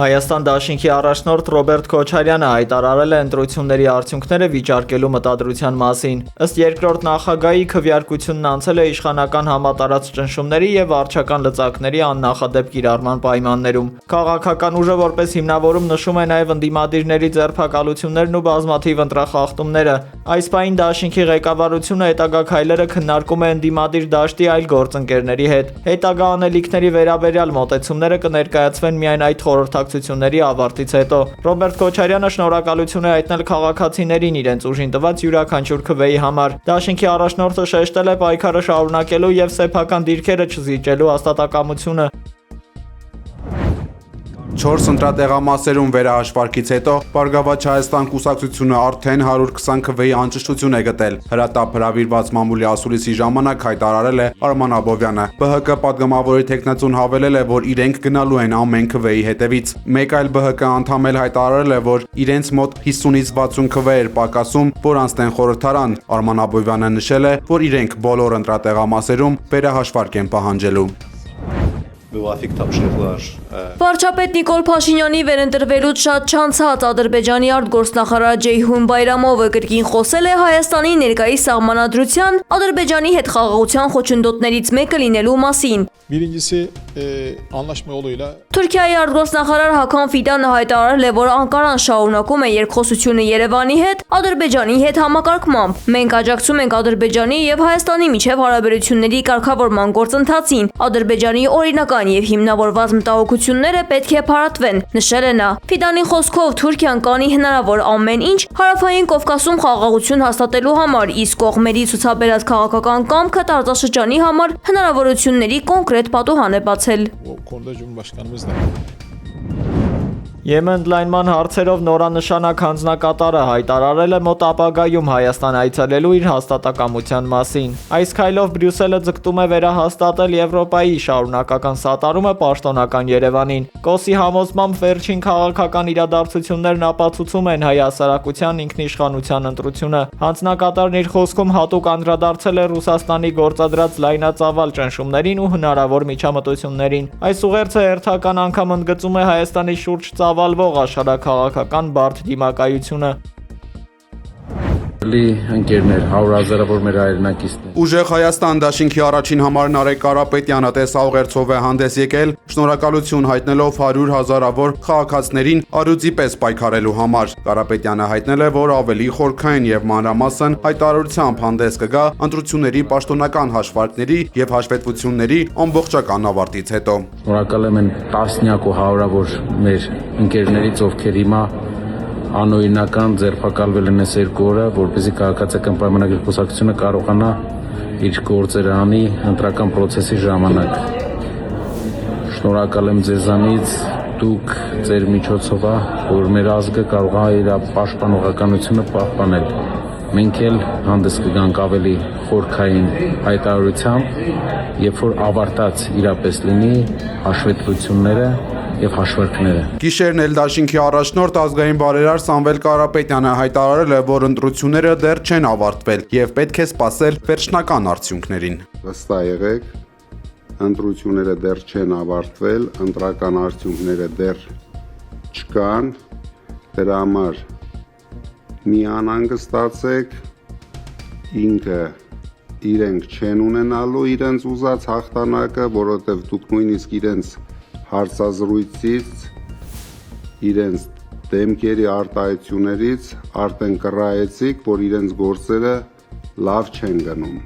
Հայաստան դաշինքի առաջնորդ Ռոբերտ Քոչարյանը հայտարարել է ընտրությունների արդյունքները վիճարկելու մտադրության մասին։ Ըստ երկրորդ նախագահի, քվեարկությունն անցել է իշխանական համատարած ճնշումների եւ վարչական լծակների աննախադեպ կիրառման պայմաններում։ Քաղաքական ուժը որպես հիմնավորում նշում է նաեւ ընդդիմադիրների ձերբակալություններն ու բազմաթիվ ընտրախախտումները։ Այս պահին դաշինքի ղեկավարությունը հետագա քայլերը քննարկում է ընդդիմադիր դաշտի այլ գործընկերների հետ։ Հետագա անելիքների վերաբերյալ մոտեցումները կներկայացվեն միայն այդ խորհրդակցությունների ավարտից հետո։ Ռոբերտ Քոչարյանը շնորհակալություն է հայտնել քաղաքացիներին իրենց ուժին տված յուրաքանչյուր քվեի համար։ Դաշինքի առաջնորդը շեշտել է պայքարը շարունակելու եւ սեփական դիրքերը չզիջելու հաստատակամությունը։ 4 ընտրատեղամասերում վերահաշվարկից հետո Բարգավաճ Հայաստան կուսակցությունը արդեն 120 քվեի անճշտություն է գտել։ Հրատապ հրավիրված մամուլի ասուլիսի ժամանակ հայտարարել է Արման Աբովյանը։ ԲՀԿ պատգամավորի թեկնածուն հավելել է, որ իրենք գնալու են ամեն քվեի հետևից։ Մեկ այլ ԲՀԿ անդամ էլ հայտարարել է, որ իրենց մոտ 50-ից 60 քվե էր պակասում, որ անցնեն խորհրդարան։ Արման Աբովյանը նշել է, որ իրենք բոլոր ընտրատեղամասերում վերահաշվարկ են պահանջելու։ Վարչապետ Նիկոլ Փաշինյանի վերընտրվելուց շատ չանցած Ադրբեջանի արտգործնախարար Ջեյհուն Բայրամովը կրկին խոսել է Հայաստանի ներկայիս սահմանադրության Ադրբեջանի հետ խաղաղության խոչընդոտներից մեկը լինելու մասին։ Թուրքիայի արտգործնախարար Հական Ֆիդանը հայտարարել է, որ Անկարան շարունակում է երկխոսությունը Երևանի հետ Ադրբեջանի հետ համակարգմամբ։ Մենք աջակցում ենք Ադրբեջանի եւ Հայաստանի միջև հարաբերությունների կարգավորման գործընթացին։ Ադրբեջանի օրինական եւ հիմնավորված մտահոգությունները պետք է փարատվեն, նշել է նա։ Ֆիդանի խոսքով Թուրքիան կանի հնարավոր ամեն ինչ Հարավային Կովկասում խաղաղություն հաստատելու համար, իսկ կողմերի ցուցաբերած քաղաքական կամքը տարածաշրջանի համար հնարավորությունների կոնկրետ պատուհան է բացել։ Եմեն ընդլայնման հարցերով նորանշանակ հանձնակատարը հայտարարել է մոտ ապագայում Հայաստան այցելելու իր հաստատակամության մասին։ Այս քայլով Բրյուսելը ձգտում է վերահաստատել Եվրոպայի շարունակական սատարումը պաշտոնական Երևանին։ Կոսի համոզմամբ վերջին քաղաքական իրադարձություններն ապացուցում են հայ հասարակության ինքնիշխանության ընտրությունը։ Հանձնակատարն իր խոսքում հատուկ անդրադարձել է Ռուսաստանի գործադրած լայնածավալ ճնշումներին ու հնարավոր միջամտություններին։ Այս ուղերձը հերթական անգամ ընդգծում է Հայաստանի շուրջ ծավալվող աշխարհաքաղաքական բարդ դիմակայությունը։ Ընկերներ, 100,000-ավոր մեր հայրենակիցներ։ Ուժեղ Հայաստան դաշինքի առաջին համար Նարեկ Կարապետյանը տեսաուղերձով է հանդես եկել, շնորհակալություն հայտնելով 100,000-ավոր քաղաքացիներին առյուծի պես պայքարելու համար։ Կարապետյանը հայտնել է, որ ավելի խորքային եւ մանրամասն հայտարարությամբ հանդես կգա ընտրությունների պաշտոնական հաշվարկների եւ հաշվետվությունների ամբողջական ավարտից հետո։ Շնորհակալ եմ տասնյակ ու հարյուրավոր մեր ընկերներից, ովքեր հիմա անօրինական ձերբակալվել են այս 2 օրը, որպեսզի քաղաքացիական պայմանագրի կուսակցությունը կարողանա իր գործերը անի ընտրական process-ի ժամանակ։ Շնորհակալ եմ ձեզանից, դուք ձեր միջոցով, որ մեր ազգը կարողա իր պաշտպանողականությունը պահպանել։ Մենք էլ հանդես կգանք ավելի խորքային հայտարարությամբ, երբ որ ավարտած իրապես լինի հաշվետվությունները եւ հաշվարկները։ Գիշերն էլ դաշինքի առաջնորդ ազգային բարերար Սամվել Կարապետյանը հայտարարել է, որ ընտրությունները դեռ չեն ավարտվել եւ պետք է սպասել վերջնական արդյունքներին։ Վստահ եղեք, ընտրությունները դեռ չեն ավարտվել, ընտրական արդյունքները դեռ չկան, դրա համար մի անհանգստացեք, ինքը իրենք չեն ունենալու իրենց ուզած հաղթանակը, որովհետև դուք նույնիսկ իրենց հարցազրույցից, իրենց դեմքերի արտահայտություններից արդեն կռահեցիք, որ իրենց գործերը լավ չեն գնում։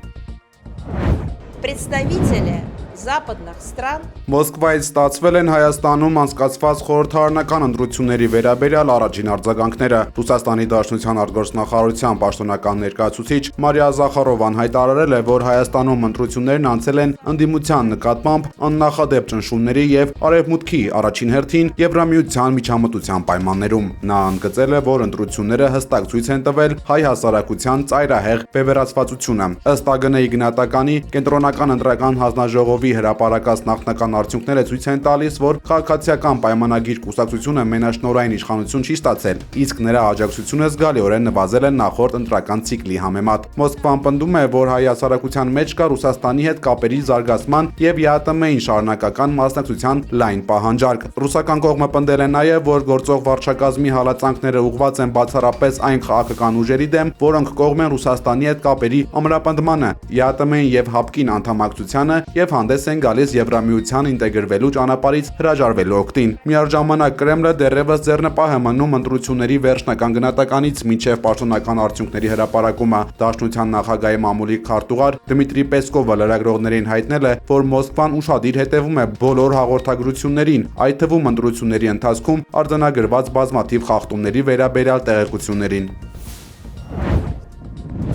Представители западных стран Մոսկվայից ստացվել են Հայաստանում անցկացված խորհրդարանական ընտրությունների վերաբերյալ առաջին արձագանքները։ Ռուսաստանի Դաշնության արտգործնախարարության պաշտոնական ներկայացուցիչ Մարիա Զախարովան հայտարարել է, որ Հայաստանում ընտրություններն անցել են ընդդիմության նկատմամբ աննախադեպ ճնշումների եւ Արևմուտքի առաջին հերթին Եվրամիության միջամտության պայմաններում։ Նա ընդգծել է, որ ընտրությունները հստակ ցույց են տվել հայ հասարակության ծայրահեղ բևեռացվածությունը։ Ըստ ԱԳՆ-ի գնահատականի, կենտրոնական ընտրական հանձնաժողովի կողմի հրապարակած նախնական արդյունքները ցույց են տալիս, որ քաղաքացիական պայմանագիր կուսակցությունը մենաշնորհային իշխանություն չի ստացել, իսկ նրա աջակցությունը զգալիորեն նվազել է նախորդ ընտրական ցիկլի համեմատ։ Մոսկվան պնդում է, որ հայ հասարակության մեջ կա Ռուսաստանի հետ կապերի զարգացման եւ ԵԱՏՄ-ին շարունակական մասնակցության լայն պահանջարկ։ Ռուսական կողմը պնդել է նաեւ, որ գործող վարչակազմի հալածանքները ուղղված են բացառապես այն քաղաքական ուժերի դեմ, որոնք կողմ են Ռուսաստանի հետ կապերի ամրապնդմանը, ԵԱՏՄ-ին եւ ՀԱՊԿ-ին անդամակցությանը եւ հանդես են գալիս Եվրամիության ինտեգրվելու ճանապարհից հրաժարվելու օգտին։ Միառժամանակ Կրեմլը դեռևս ձեռնպահ է մնում ընտրությունների վերջնական գնահատականից մինչև պաշտոնական արդյունքների հրապարակումը։ Դաշնության նախագահի մամուլի քարտուղար Դմիտրի Պեսկովը լրագրողներին հայտնել է, որ Մոսկվան ուշադիր հետևում է բոլոր հաղորդագրություններին, այդ թվում ընտրությունների ընթացքում արձանագրված բազմաթիվ խախտումների վերաբերյալ տեղեկություններին։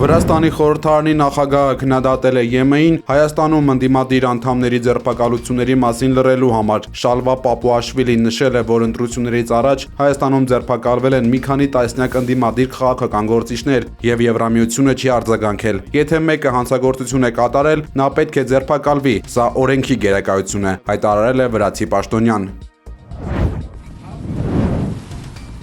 Վրաստանի խորհրդարանի նախագահը քննադատել է ԵՄ-ին Հայաստանում ընդդիմադիր անդամների ձերբակալությունների մասին լռելու համար։ Շալվա Պապուաշվիլին նշել է, որ ընտրություններից առաջ Հայաստանում ձերբակալվել են մի քանի տասնյակ ընդդիմադիր քաղաքական գործիչներ եւ Եվրամիությունը չի արձագանքել։ Եթե մեկը հանցագործություն է կատարել, նա պետք է ձերբակալվի։ Սա օրենքի գերակայություն է, հայտարարել է վրացի պաշտոնյան։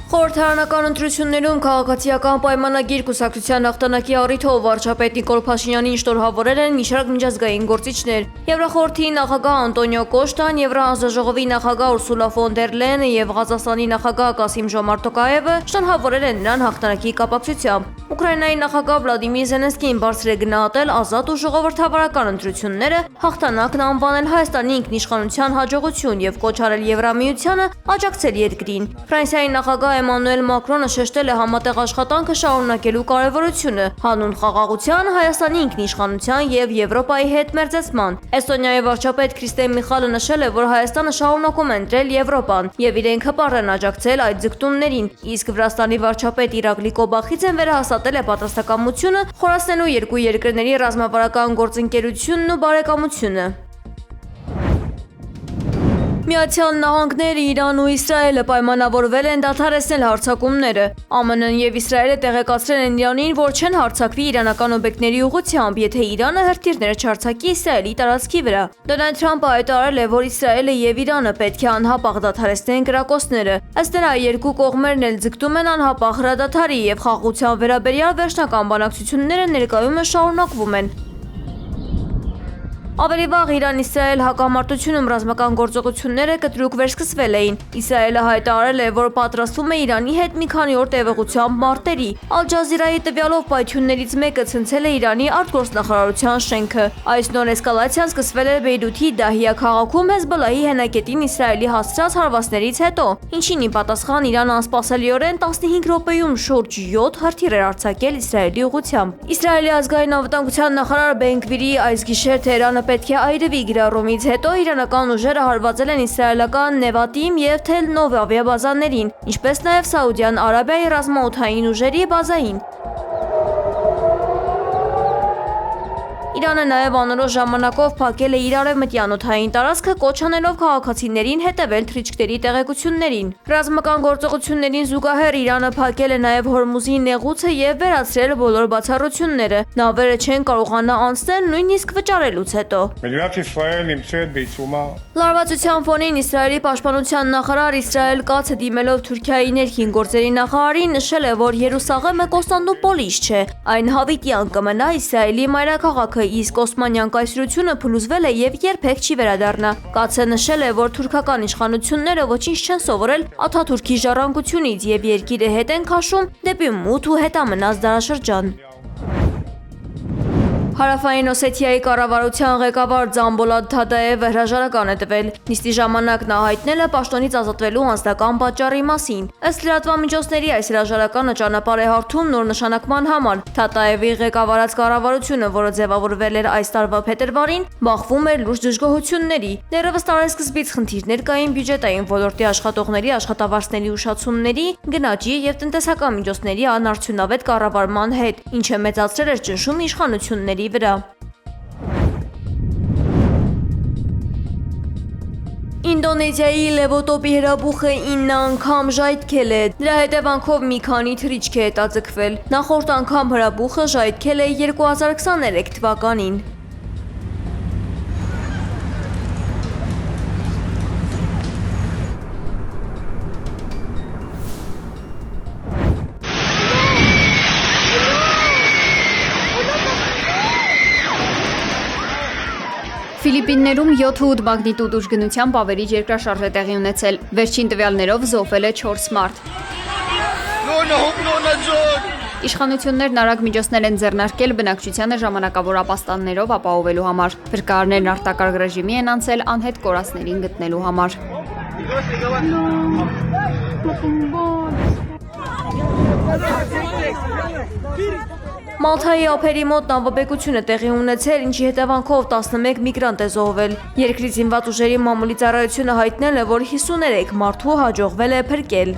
Խորհրդարանական ընտրություններում քաղաքացիական պայմանագիր կուսակցության հաղթանակի առիթով վարչապետ Նիկոլ Փաշինյանին շնորհավորել են մի շարք միջազգային գործիչներ։ Եվրախորհրդի նախագահ Անտոնիո Կոշտան, Եվրահանձաժողովի նախագահ Ուրսուլա ֆոն դեր Լենը եւ Ղազախստանի նախագահ Կասիմ Ժոմարտ Տոկաևը շնորհավորել են նրան հաղթանակի կապակցությամբ։ Ուկրաինայի նախագահ Վլադիմիր Զելենսկին բարձր է գնահատել ազատ ու ժողովրդավարական ընտրությունները, հաղթանակն անվանել Հայաստանի ինքնիշխանության հաջողություն եւ կոչ արել Եվրամիությանը աջակցել երկրին։ Ֆրանսիայի նախագահ Էմանուել Մակրոնը շեշտել է համատեղ աշխատանքը շարունակելու կարևորությունը հանուն խաղաղության, Հայաստանի ինքնիշխանության եւ Եվրոպայի հետ մերձեցման։ Էստոնիայի վարչապետ Քրիստեն Միխալը նշել է, որ Հայաստանը շարունակում է ընտրել Եվրոպան եւ իրենք հպարտ են աջակցել այդ ձգտումներին, իսկ Վրաստանի վարչապետ Իրակլի Կոբախիձեն վերահաստատել է պատրաստակամությունը խորացնելու երկու երկրների ռազմավարական գործընկերությունն ու բարեկամությունը։ Միացյալ Նահանգները, Իրան ու Իսրայելը պայմանավորվել են դադարեցնել հարձակումները։ ԱՄՆ-ն եւ Իսրայելը տեղեկացրել են Իրանին, որ չեն հարձակվի իրանական օբյեկտների ուղղությամբ, եթե Իրանը հրթիռներ չհարձակի Իսրայելի տարածքի վրա։ Դոնալդ Թրամփը հայտարարել է, որ Իսրայելը եւ Իրանը պետք է անհապաղ դադարեցնեն կրակոցները։ Ըստ նրա, երկու կողմերն էլ ձգտում են անհապաղ հրադադարի եւ խաղաղության վերաբերյալ վերջնական բանակցությունները ներկայումս շարունակվում են։ Ավելի վաղ Իրան-Իսրայել հակամարտությունում ռազմական գործողությունները կտրուկ վերսկսվել էին։ Իսրայելը հայտարարել է, որ պատրաստվում է Իրանի հետ մի քանի օր տևողությամբ մարտերի։ Ալ Ջազիրայի տվյալով պայթյուններից մեկը ցնցել է Իրանի արտգործնախարարության շենքը։ Այս նոր էսկալացիան սկսվել է Բեյրութի Դահիա քաղաքում Հեզբոլլահի հենակետին Իսրայելի հասցրած հարվածներից հետո, ինչին ի պատասխան Իրանը անսպասելիորեն 15 րոպեում շուրջ 7 հրթիռ էր արձակել Իսրայելի ուղղությամբ։ Իսրայելի ազգային անվտանգության նախարար Բեն Գվիրի այս գիշեր Թեհրանը պետք է այրվի գրառումից հետո իրանական ուժերը հարվածել են իսրայելական Նևատիմ եւ Թել Նով ավիաբազաներին, ինչպես նաեւ Սաուդյան Արաբիայի ռազմաօդային ուժերի բազային։ Իրանը նաև անորոշ ժամանակով փակել է իր արևմտյան օդային տարածքը, կոչ անելով քաղաքացիներին հետևել թռիչքների տեղեկություններին։ Ռազմական գործողություններին զուգահեռ Իրանը փակել է նաև Հորմուզի նեղուցը եւ վերացրել բոլոր բացառությունները։ Նավերը չեն կարողանա անցնել նույնիսկ վճարելուց հետո։ Լարվածության ֆոնին Իսրայելի պաշտպանության նախարար Իսրայել Կացը դիմելով Թուրքիայի ներքին գործերի նախարարին նշել է, որ Երուսաղեմը Կոստանդնուպոլիս չէ, այն հավիտյան կմնա Իսրայելի մայրաքաղաքը, իսկ Օսմանյան կայսրությունը փլուզվել է եւ երբեք չի վերադառնա։ Կացը նշել է, որ թուրքական իշխանությունները ոչինչ չեն սովորել Աթաթուրքի ժառանգությունից եւ երկիրը հետ են քաշում դեպի մութ ու հետամնաց դարաշրջան։ Հարավային Օսեթիայի կառավարության ղեկավար Ձամբոլադ Թադաևը հրաժարական է տվել։ Նիստի ժամանակ նա հայտնել է պաշտոնից ազատվելու անձնական պատճառի մասին։ Ըստ լրատվամիջոցների այս հրաժարականը ճանապարհ է հարթում նոր նշանակման համար։ Թադաևի ղեկավարած կառավարությունը, որը ձևավորվել էր այս տարվա փետրվարին, բախվում էր լուրջ դժգոհությունների։ Դեռևս տարեսկզբից խնդիրներ կային բյուջետային ոլորտի աշխատողների աշխատավարձների ուշացումների, գնաճի եւ տնտեսական միջոցների անարդյունավետ կառավարման հետ, ինչը մեծացրել էր ճնշումը իշխանությունների վրա։ Ինդոնեզիայի Լևոտոպի հրաբուխը 9 անգամ ժայթքել է։ Դրա հետևանքով մի քանի թռիչք է հետաձգվել։ Նախորդ անգամ հրաբուխը ժայթքել է 2023 թվականին։ Ֆիլիպիններում 7.8 մագնիտուդ ուժգնությամբ ավերիչ երկրաշարժ է տեղի ունեցել։ Վերջին տվյալներով զոհվել է 4 մարդ։ Իշխանություններն արագ միջոցներ են ձեռնարկել բնակչությանը ժամանակավոր ապաստաններով ապահովելու համար։ Փրկարարներն արտակարգ ռեժիմի են անցել անհետ կորածներին գտնելու համար։ Մալթայի ափերի մոտ նավաբեկություն է տեղի ունեցել, ինչի հետևանքով 11 միգրանտ է զոհվել։ Երկրի զինված ուժերի մամուլի ծառայությունը հայտնել է, որ 53 մարդու հաջողվել է փրկել։